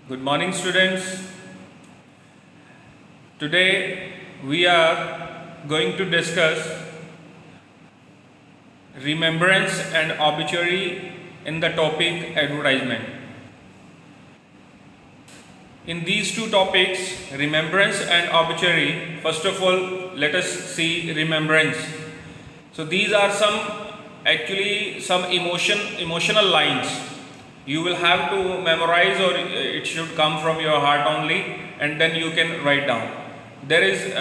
Good morning, students. Today we are going to discuss remembrance and obituary in the topic advertisement. In these two topics, remembrance and obituary, first of all, let us see remembrance. So these are some emotional lines. You will have to memorize, or it should come from your heart only, and then you can write down. There is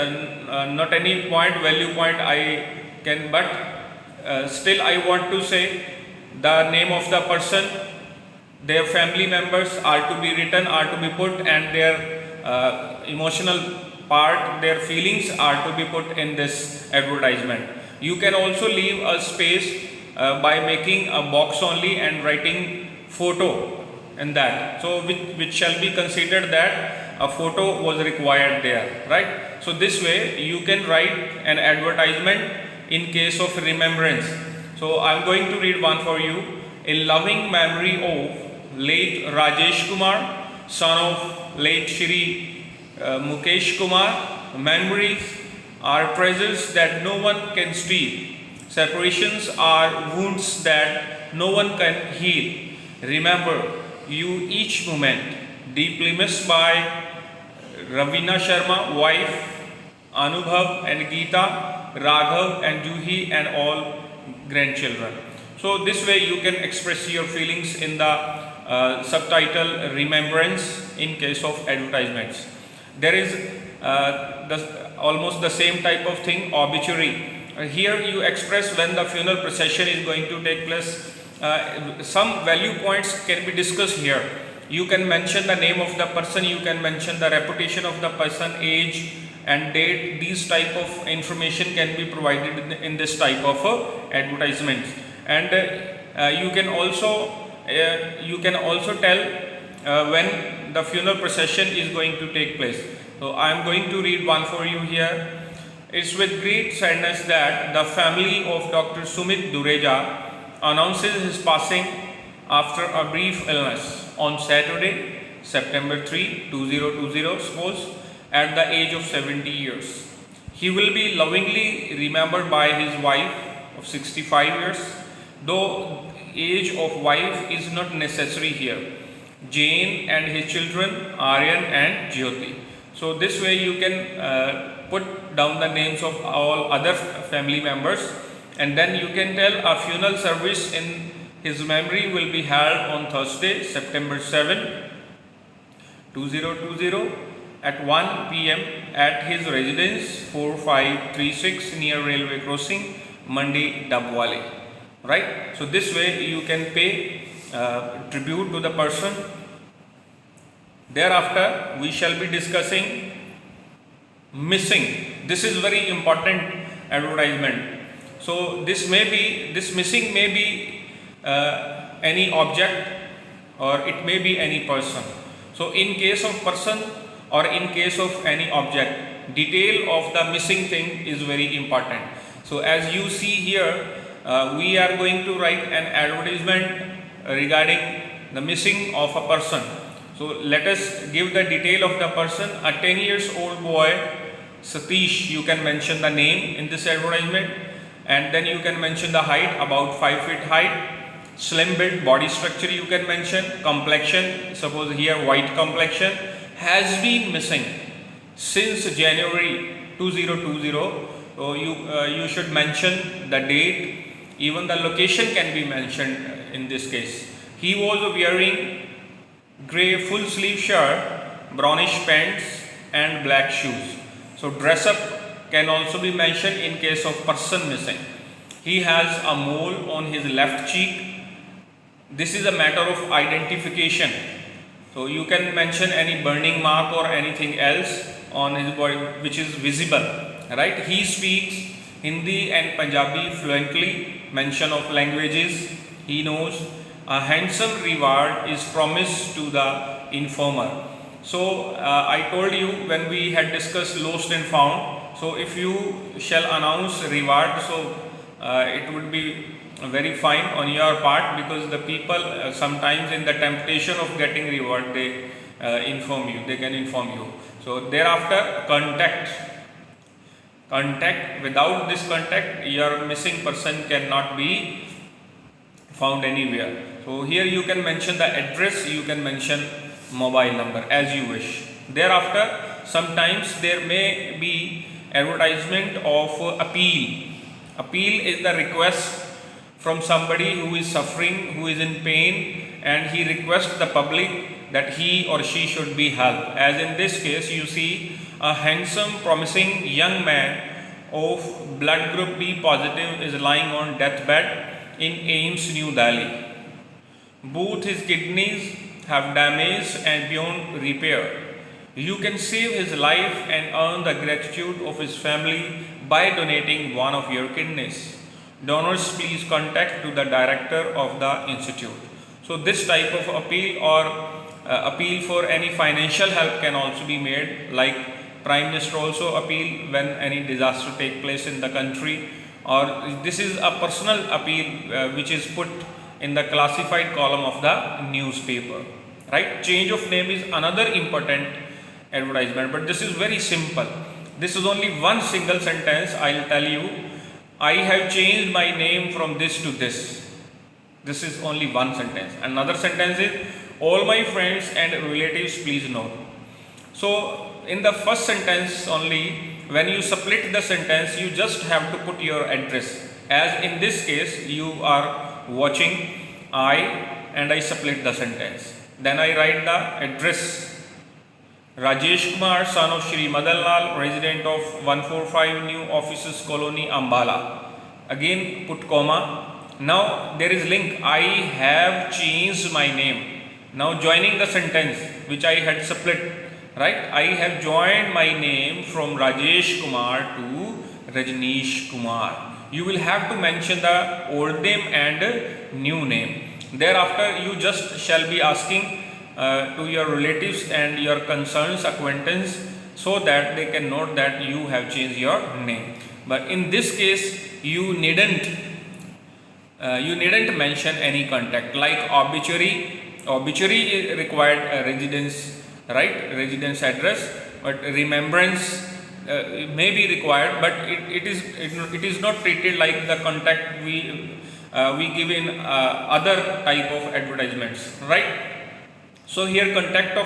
not any value point I can, but still I want to say the name of the person, their family members are to be written, are to be put, and their emotional part, their feelings are to be put in this advertisement. You can also leave a space by making a box only and writing photo in that, so which shall be considered that a photo was required there, right? So this way you can write an advertisement in case of remembrance. So I am going to read one for you. In loving memory of late Rajesh Kumar, son of late Shri Mukesh Kumar, memories are treasures that no one can steal. Separations are wounds that no one can heal. Remember you each moment. Deeply missed by Ravina Sharma, wife, Anubhav and Geeta, Raghav and Juhi, and all grandchildren. So this way you can express your feelings in the subtitle remembrance in case of advertisements. There is almost the same type of thing, obituary. Here you express when the funeral procession is going to take place. Some value points can be discussed here. You can mention the name of the person, you can mention the reputation of the person, age and date. These type of information can be provided in this type of advertisements. And you can also tell when the funeral procession is going to take place. So I am going to read one for you here. It's with great sadness that the family of Dr. Sumit Dureja announces his passing after a brief illness on Saturday, September 3, 2020, suppose at the age of 70 years. He will be lovingly remembered by his wife of 65 years, though age of wife is not necessary here. Jane and his children, Aryan and Jyoti. So this way you can put down the names of all other family members, and then you can tell a funeral service in his memory will be held on Thursday, September 7, 2020 at 1 p.m. at his residence 4536 near railway crossing, Mandi, Dabwali. Right? So this way you can pay tribute to the person. Thereafter we shall be discussing missing. This is very important advertisement. So this missing may be any object, or it may be any person. So in case of person or in case of any object, detail of the missing thing is very important. So as you see here, we are going to write an advertisement regarding the missing of a person. So let us give the detail of the person. A 10 years old boy, Satish, you can mention the name in this advertisement, and then you can mention the height, about 5 feet height, slim build, body structure you can mention, complexion, suppose here white complexion, has been missing since January 2020. So you should mention the date, even the location can be mentioned in this case. He was wearing grey full sleeve shirt, brownish pants and black shoes. So dress up can also be mentioned in case of person missing. He has a mole on his left cheek. This is a matter of identification. So you can mention any burning mark or anything else on his body which is visible, right? He speaks Hindi and Punjabi fluently. Mention of languages he knows. A handsome reward is promised to the informer. So I told you when we had discussed lost and found. So if you shall announce reward, so it would be very fine on your part, because the people sometimes in the temptation of getting reward, they inform you. They can inform you. So thereafter, contact. Without this contact, your missing person cannot be found anywhere. So here you can mention the address, you can mention mobile number as you wish. Thereafter, sometimes there may be advertisement of appeal. Appeal is the request from somebody who is suffering, who is in pain, and he requests the public that he or she should be helped. As in this case, you see a handsome, promising young man of blood group B positive is lying on deathbed in AIIMS, New Delhi. Both his kidneys have damaged and beyond repair. You can save his life and earn the gratitude of his family by donating one of your kidneys. Donors, please contact to the director of the institute. So this type of appeal or appeal for any financial help can also be made, like Prime Minister also appeal when any disaster take place in the country, or this is a personal appeal which is put in the classified column of the newspaper, right? Change of name is another important advertisement, but this is very simple. This is only one single sentence. I'll tell you, I have changed my name from this to this. This is only one sentence. Another sentence is, all my friends and relatives please know. So in the first sentence only, when you split the sentence, you just have to put your address. As in this case, you are watching and I split the sentence. Then I write the address. Rajesh Kumar, son of Shri Madan Lal, resident of 145 New Offices Colony, Ambala. Again put comma. Now there is link, I have changed my name. Now joining the sentence which I had split, right? I have joined my name from Rajesh Kumar to Rajneesh Kumar. You will have to mention the old name and new name. Thereafter you just shall be asking to your relatives and your concerns acquaintance, so that they can note that you have changed your name. But in this case, you needn't mention any contact, like obituary. Obituary required a residence, right? Residence address, but remembrance may be required, but it is not treated like the contact we give in other type of advertisements, right? So here contact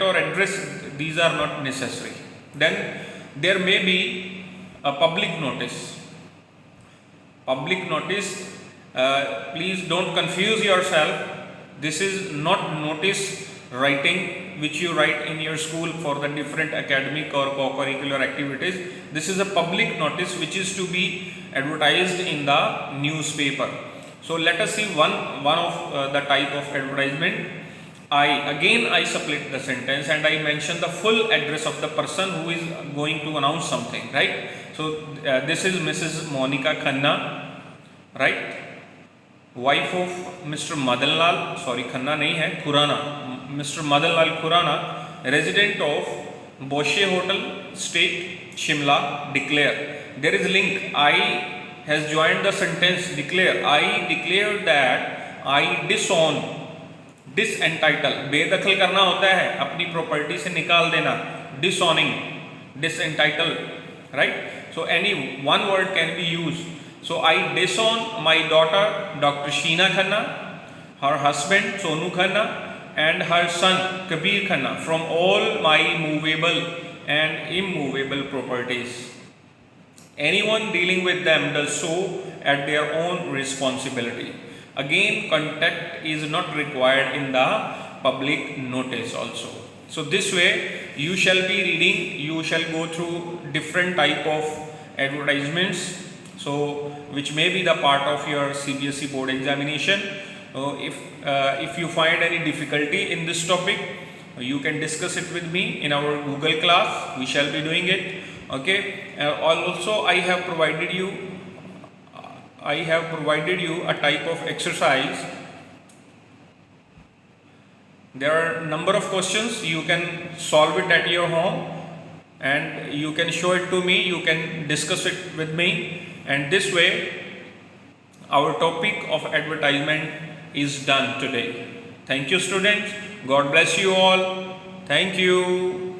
or address, these are not necessary. Then there may be a public notice. Public notice, please don't confuse yourself. This is not notice writing which you write in your school for the different academic or co-curricular activities. This is a public notice which is to be advertised in the newspaper. So let us see one of the type of advertisement. I split the sentence and I mention the full address of the person who is going to announce something, right? So this is Mrs. Monica Khanna, right? Wife of Mr. Madan Lal, sorry Khanna nahi hai, Khurana, Mr. Madan Lal Khurana, resident of Boshe Hotel, State, Shimla, declare. There is link, I has joined the sentence declare. I declare that I disown, disentitle, बेदखल करना होता है, अपनी property से निकाल देना, disowning, disentitle, right? So any one word can be used. So I disown my daughter Dr. Sheena Khanna, her husband Sonu Khanna, and her son Kabir Khanna from all my movable and immovable properties. Anyone dealing with them does so at their own responsibility. Again, contact is not required in the public notice also. So this way you shall be reading, you shall go through different type of advertisements, so which may be the part of your CBSE board examination. If you find any difficulty in this topic, you can discuss it with me in our Google class. We shall be doing it. Okay. Also, I have provided you a type of exercise. There are a number of questions. You can solve it at your home and you can show it to me. You can discuss it with me, and this way our topic of advertisement is done today. Thank you, students. God bless you all. Thank you.